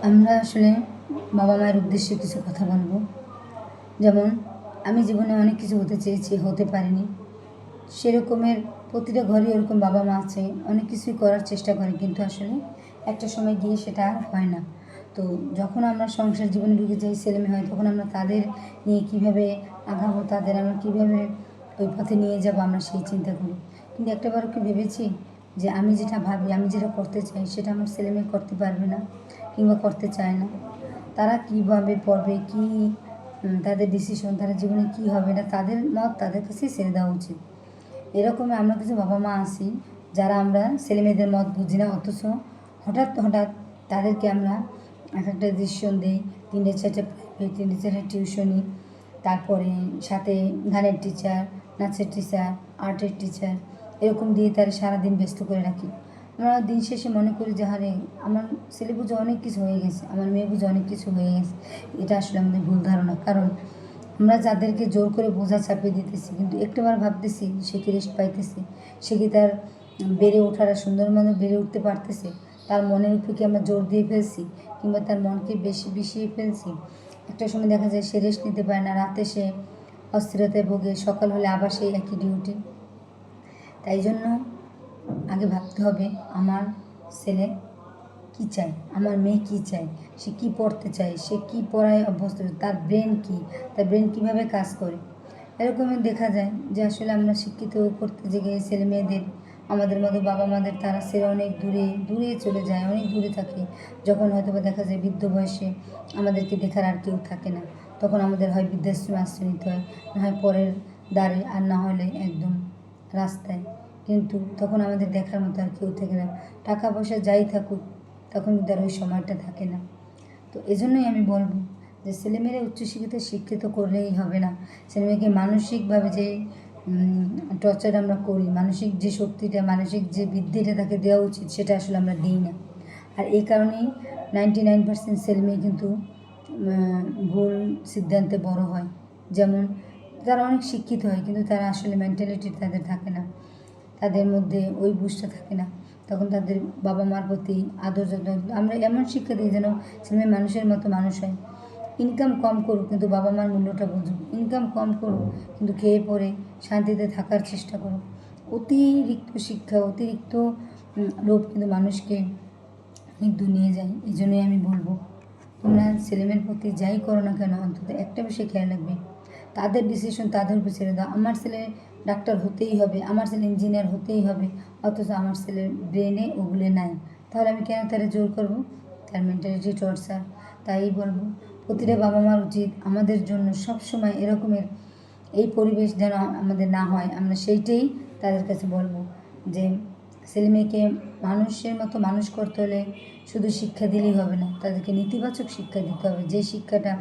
আমরা আসলে বাবা মায়ের উদ্দেশ্যে কিছু কথা বলবো। যেমন আমি জীবনে অনেক কিছু হতে চেয়েছি, হতে পারিনি। সেরকমের প্রতিটা ঘরেই ওরকম বাবা মা আছে, অনেক কিছুই করার চেষ্টা করে, কিন্তু আসলে একটা সময় গিয়ে সেটা আর হয় না। তো যখন আমরা সংসার জীবনে ঢুকে যাই, ছেলেমেয়ে হয়, তখন আমরা তাদের নিয়ে কীভাবে আগাবো, তাদের আমরা কীভাবে ওই পথে নিয়ে যাবো, আমরা সেই চিন্তা করি। কিন্তু একটাবারও কি ভেবেছি যে আমি যেটা ভাবি, আমি যেটা করতে চাই, সেটা আমার ছেলেমেয়ে করতে পারবে না কিংবা করতে চায় না। তারা কীভাবে পড়বে, কী তাদের ডিসিশন, তারা জীবনে কী হবে, না তাদের মত তাদের কাছেই ছেড়ে দেওয়া উচিত। এরকমই আমরা কিছু বাবা মা আছি যারা আমরা ছেলেমেয়েদের মত বুঝি না, অথচ হঠাৎ হঠাৎ তাদেরকে আমরা এক একটা ডিসিশন দিই। 3টে 4টে প্রাইভেট, 3টে 4টে টিউশনি, তারপরে সাথে গানের টিচার, নাচের টিচার, আর্টের টিচার, এরকম দিয়ে তারা সারাদিন ব্যস্ত করে রাখি। আমরা দিন শেষে মনে করি যে হারে আমার ছেলে বুঝে অনেক কিছু হয়ে গেছে, আমার মেয়ে বুঝে অনেক কিছু হয়ে গেছে। এটা আসলে আমাদের ভুল ধারণা। কারণ আমরা যাদেরকে জোর করে বোঝা চাপিয়ে দিতেছি, কিন্তু একটাবার ভাবতেছি সে কি রেস্ট পাইতেছে, সে কি তার বেড়ে ওঠার সুন্দর মনে বেড়ে উঠতে পারতেছে, তার মনের উপর কি আমরা জোর দিয়ে ফেলছি কিংবা তার মনকে বেশি বিষিয়ে ফেলছি। একটা সময় দেখা যায় সে রেস্ট নিতে পারে না, রাতে সে অস্থিরতায় ভোগে, সকাল হলে আবার সেই একই ডিউটি। তাই জন্য আগে ভাবতে হবে আমার ছেলে কী চায়, আমার মেয়ে কী চায়, সে কী পড়তে চায়, সে কী পড়ায় অভ্যস্ত, তার ব্রেন কী, তার ব্রেন কীভাবে কাজ করে। এরকমই দেখা যায় যে আসলে আমরা শিক্ষিত করতে গিয়ে ছেলে মেয়েদের, আমাদের মতো বাবা মাদের তারা ছেড়ে অনেক দূরে দূরে চলে যায়, অনেক দূরে থাকে। যখন হয়তো বা দেখা যায় বৃদ্ধ বয়সে আমাদেরকে দেখার আর কেউ থাকে না, তখন আমাদের হয় বৃদ্ধাশ্রমে আশ্রয় নিতে হয়, না হয় পরের দ্বারে, আর না হলে একদম রাস্তায়। কিন্তু তখন আমাদের দেখার মতো আর কেউ থাকে না। টাকা পয়সা যাই থাকুক, তখন কিন্তু আর ওই সময়টা থাকে না। তো এজন্যই আমি বলবো যে ছেলেমেয়েরা উচ্চশিক্ষিত শিক্ষিত করলেই হবে না। ছেলেমেয়েকে মানসিকভাবে যে টর্চার আমরা করি, মানসিক যে শক্তিটা, মানসিক যে বৃদ্ধিটা তাকে দেওয়া উচিত, সেটা আসলে আমরা দিই না। আর এই কারণেই 99% ছেলেমেয়ে কিন্তু ভুল সিদ্ধান্তে বড় হয়। যেমন তারা অনেক শিক্ষিত হয়, কিন্তু তারা আসলে মেন্টালিটি তাদের থাকে না, তাদের মধ্যে ওই বুঝটা থাকে না। তখন তাদের বাবা মার প্রতি আদর যত্ন আমরা এমন শিক্ষা দিই যেন ছেলেমেয়ে মানুষের মতো মানুষ হয়। ইনকাম কম করুক, কিন্তু বাবা মার মূল্যটা বুঝুক। ইনকাম কম করুক, কিন্তু খেয়ে পরে শান্তিতে থাকার চেষ্টা করুক। অতিরিক্ত শিক্ষা, অতিরিক্ত লোভ কিন্তু মানুষকে অনেক দূর নিয়ে যায়। এই জন্যই আমি বলবো, তোমরা ছেলেমেয়ের প্রতি যাই করো না কেন, অন্তত একটা বিষয় খেয়াল রাখবে, তাদের ডিসিশন তাদের উপর ছেড়ে দাও। আমার ছেলে ডাক্তার হতেই হবে, আমার ছেলে ইঞ্জিনিয়ার হতেই হবে, অথচ আমার ছেলের ব্রেনে ওগুলো নাই, তাহলে আমি কেন তারা জোর করবো? তার মেন্টালিটি টর্চার। তাই বলবো, প্রতিটা বাবা মার উচিত আমাদের জন্য সবসময় এরকমের এই পরিবেশ যেন আমাদের না হয়, আমরা সেইটাই তাদের কাছে বলবো যে ছেলে মেয়েকে মানুষের মতো মানুষ করতে হলে শুধু শিক্ষা দিলেই হবে না, তাদেরকে নেতিবাচক শিক্ষা দিতে হবে, যে শিক্ষাটা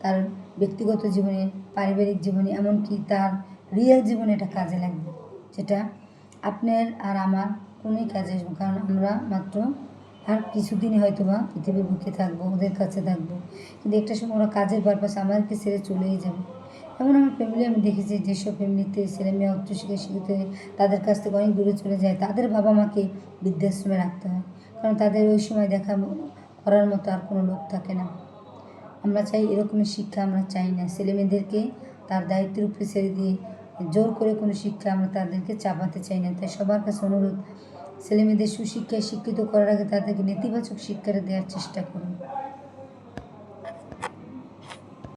তার ব্যক্তিগত জীবনে, পারিবারিক জীবনে, এমনকি তার রিয়েল জীবনে এটা কাজে লাগবে, যেটা আপনার আর আমার কোনোই কাজে আসবে। কারণ আমরা মাত্র আর কিছুদিনই হয়তো বা পৃথিবীর বুকে থাকবো, ওদের কাছে থাকবো, কিন্তু একটা সময় ওরা কাজের পারপাসে আমাদেরকে ছেড়ে চলেই যাবে। এমন আমার ফ্যামিলি আমি দেখেছি, যেসব ফ্যামিলিতে ছেলে মেয়ে উচ্চশিক্ষায় শিক্ষিত তাদের কাছ থেকে অনেক দূরে চলে যায়, তাদের বাবা মাকে বৃদ্ধাশ্রমে রাখতে হয়, কারণ তাদের ওই সময় দেখা করার মতো আর কোনো লোক থাকে না। আমরা চাই এরকমের শিক্ষা আমরা চাই না। ছেলেমেয়েদেরকে তার দায়িত্বের উপরে ছেড়ে দিয়ে জোর করে কোনো শিক্ষা আমরা তাদেরকে চাপাতে চাই না। তাই সবার কাছে অনুরোধ, ছেলেমেয়েদের সুশিক্ষায় শিক্ষিত করার আগে তাদেরকে নেতিবাচক শিক্ষাটা দেওয়ার চেষ্টা করুন।